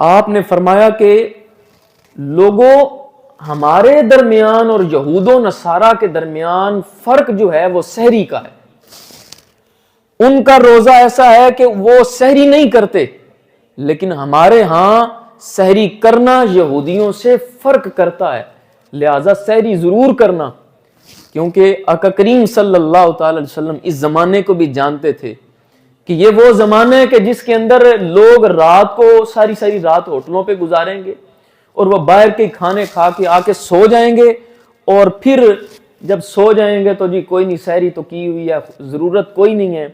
آپ نے فرمایا کہ لوگوں ہمارے درمیان اور یہود و نصارہ کے درمیان فرق جو ہے وہ سحری کا ہے. ان کا روزہ ایسا ہے کہ وہ سحری نہیں کرتے، لیکن ہمارے ہاں سحری کرنا یہودیوں سے فرق کرتا ہے، لہذا سحری ضرور کرنا. کیونکہ آقا کریم صلی اللہ تعالی علیہ وسلم اس زمانے کو بھی جانتے تھے کہ یہ وہ زمانہ ہے کہ جس کے اندر لوگ رات کو ساری رات ہوٹلوں پہ گزاریں گے اور وہ باہر کے کھانے کھا کے آ کے سو جائیں گے، اور پھر جب سو جائیں گے تو جی کوئی نہیں، سحری تو کی ہوئی ہے، ضرورت کوئی نہیں ہے.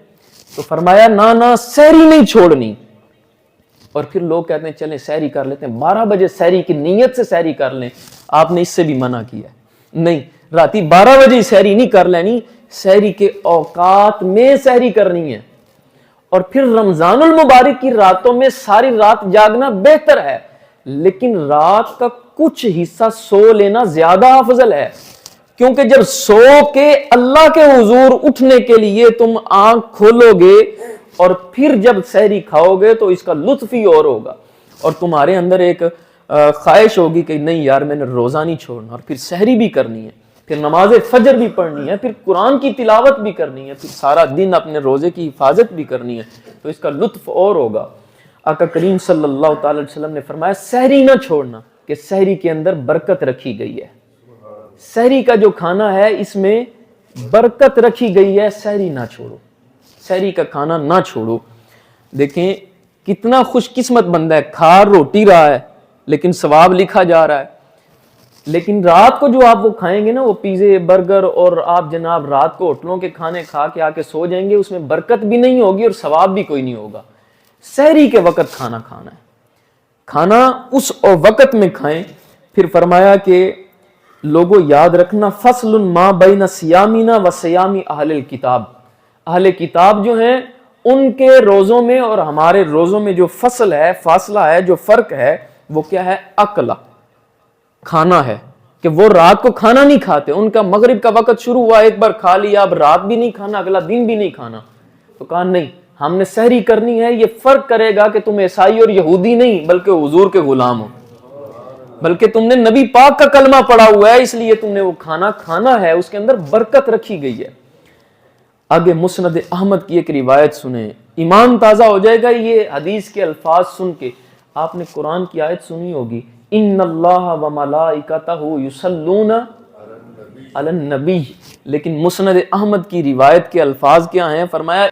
تو فرمایا نہ سحری نہیں چھوڑنی. اور پھر لوگ کہتے ہیں چلیں سحری کر لیتے ہیں، 12 بجے سحری کی نیت سے سحری کر لیں. آپ نے اس سے بھی منع کیا ہے، نہیں، راتی 12 بجے سحری نہیں کر لینی، سحری کے اوقات میں سحری کرنی ہے. اور پھر رمضان المبارک کی راتوں میں ساری رات جاگنا بہتر ہے، لیکن رات کا کچھ حصہ سو لینا زیادہ افضل ہے. کیونکہ جب سو کے اللہ کے حضور اٹھنے کے لیے تم آنکھ کھولو گے اور پھر جب سحری کھاؤ گے تو اس کا لطف ہی اور ہوگا، اور تمہارے اندر ایک خواہش ہوگی کہ نہیں یار میں نے روزہ نہیں چھوڑنا، اور پھر سحری بھی کرنی ہے، پھر نماز فجر بھی پڑھنی ہے، پھر قرآن کی تلاوت بھی کرنی ہے، پھر سارا دن اپنے روزے کی حفاظت بھی کرنی ہے، تو اس کا لطف اور ہوگا. آقا کریم صلی اللہ تعالی علیہ وسلم نے فرمایا سحری نہ چھوڑنا، کہ سحری کے اندر برکت رکھی گئی ہے. سحری کا جو کھانا ہے اس میں برکت رکھی گئی ہے، سحری نہ چھوڑو، سحری کا کھانا نہ چھوڑو. دیکھیں کتنا خوش قسمت بندہ ہے، کھا روٹی رہا ہے لیکن ثواب لکھا جا رہا ہے. لیکن رات کو جو آپ وہ کھائیں گے نا، وہ پیزے برگر، اور آپ جناب رات کو ہوٹلوں کے کھانے کھا کے آ کے سو جائیں گے، اس میں برکت بھی نہیں ہوگی اور ثواب بھی کوئی نہیں ہوگا. سحری کے وقت کھانا کھانا ہے، کھانا اس وقت میں کھائیں. پھر فرمایا کہ لوگوں یاد رکھنا فصل ما بین صیامنا و صیام اہل الکتاب، اہل کتاب جو ہیں ان کے روزوں میں اور ہمارے روزوں میں جو فصل ہے، فاصلہ ہے، جو فرق ہے وہ کیا ہے؟ اکلا، کھانا ہے. کہ وہ رات کو کھانا نہیں کھاتے، ان کا مغرب کا وقت شروع ہوا ایک بار کھا لیا، اب رات بھی نہیں کھانا، اگلا دن بھی نہیں کھانا. تو کہا نہیں، ہم نے سحری کرنی ہے. یہ فرق کرے گا کہ تم عیسائی اور یہودی نہیں بلکہ حضور کے غلام ہو، بلکہ تم نے نبی پاک کا کلمہ پڑھا ہوا ہے، اس لیے تم نے وہ کھانا کھانا ہے، اس کے اندر برکت رکھی گئی ہے. آگے مسند احمد کی ایک روایت سنیں، ایمان تازہ ہو جائے گا یہ حدیث کے الفاظ سن کے. آپ نے قرآن کی آیت سنی ہوگی، ان اللہ و ملائکتہ یصلون علی النبی، لیکن مسند احمد کی روایت کے الفاظ کیا ہیں؟ فرمایا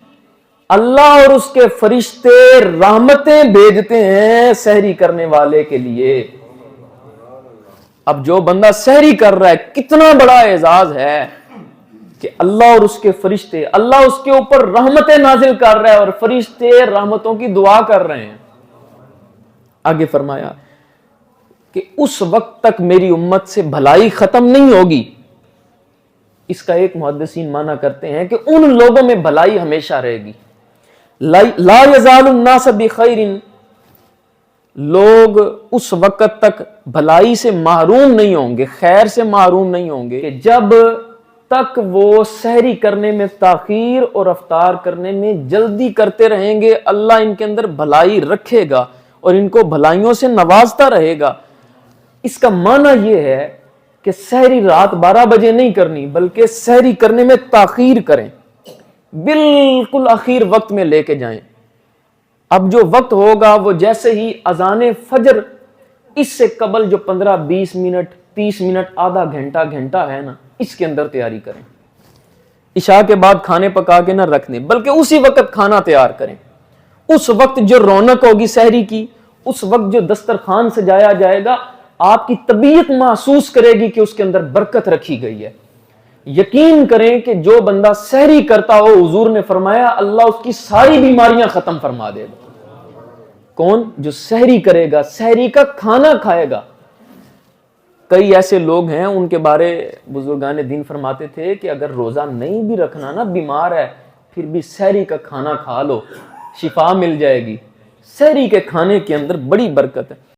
اللہ اور اس کے فرشتے رحمتیں بھیجتے ہیں سحری کرنے والے کے لیے. اب جو بندہ سحری کر رہا ہے، کتنا بڑا اعزاز ہے کہ اللہ اور اس کے فرشتے، اللہ اس کے اوپر رحمتیں نازل کر رہا ہے اور فرشتے رحمتوں کی دعا کر رہے ہیں. آگے فرمایا کہ اس وقت تک میری امت سے بھلائی ختم نہیں ہوگی. اس کا ایک محدثین معنی کرتے ہیں کہ ان لوگوں میں بھلائی ہمیشہ رہے گی. لا یزال الناس بخیر، لوگ اس وقت تک بھلائی سے محروم نہیں ہوں گے، خیر سے محروم نہیں ہوں گے، کہ جب تک وہ سحری کرنے میں تاخیر اور افطار کرنے میں جلدی کرتے رہیں گے، اللہ ان کے اندر بھلائی رکھے گا اور ان کو بھلائیوں سے نوازتا رہے گا. اس کا معنی یہ ہے کہ سحری رات 12 بجے نہیں کرنی، بلکہ سحری کرنے میں تاخیر کریں، بالکل اخیر وقت میں لے کے جائیں. اب جو وقت ہوگا وہ جیسے ہی اذان فجر، اس سے قبل جو 15-20 منٹ 30 منٹ آدھا گھنٹہ ہے نا، اس کے اندر تیاری کریں. عشاء کے بعد کھانے پکا کے نہ رکھ دیں، بلکہ اسی وقت کھانا تیار کریں. اس وقت جو رونق ہوگی سحری کی، اس وقت جو دسترخوان سجایا جائے گا، آپ کی طبیعت محسوس کرے گی کہ اس کے اندر برکت رکھی گئی ہے. یقین کریں کہ جو بندہ سحری کرتا ہو، حضور نے فرمایا اللہ اس کی ساری بیماریاں ختم فرما دے گا. کون؟ جو سحری کرے گا، سحری کا کھانا کھائے گا. کئی ایسے لوگ ہیں ان کے بارے بزرگان دین فرماتے تھے کہ اگر روزہ نہیں بھی رکھنا نا، بیمار ہے، پھر بھی سحری کا کھانا کھا لو، شفا مل جائے گی. سحری کے کھانے کے اندر بڑی برکت ہے.